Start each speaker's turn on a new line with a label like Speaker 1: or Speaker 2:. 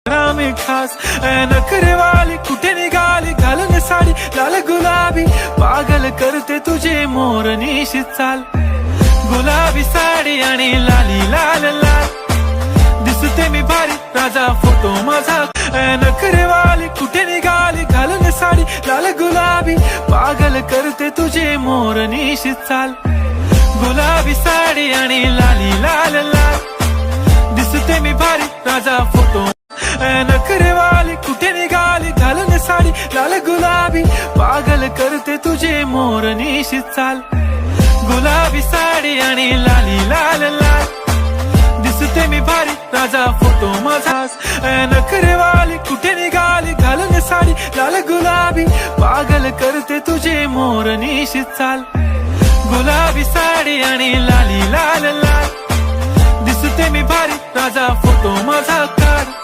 Speaker 1: रामी खास नखरे वाली कुठे निघाली घालून साडी लाल गुलाबी पागल करते तुझे मोर निशित चाल गुलाबी साडी आणि लाली लाल लाल दिसते मी भारी राजा फोटो माझा नखरे वाली कुठे निघाली घालून साडी लाल गुलाबी पागल करते तुझे मोर निशित चाल गुलाबी साडी आणि लाली लाल लाल दिसते मी भारी राजा फोटो नखरे वाली कुठे निघाली घालून साडी लाल गुलाबी पागल करते तुझे मोर निशित चाल गुलाबी साडी आणि लाली लाल लाल दिसते मी भारी राजा फोटो माझा नखरे वाली कुठे निघाली घालून साडी लाल गुलाबी पागल करते तुझे मोर निशित चाल गुलाबी साडी आणि लाली लाल लाल दिसते मी भारी राजा फोटो माझा काढ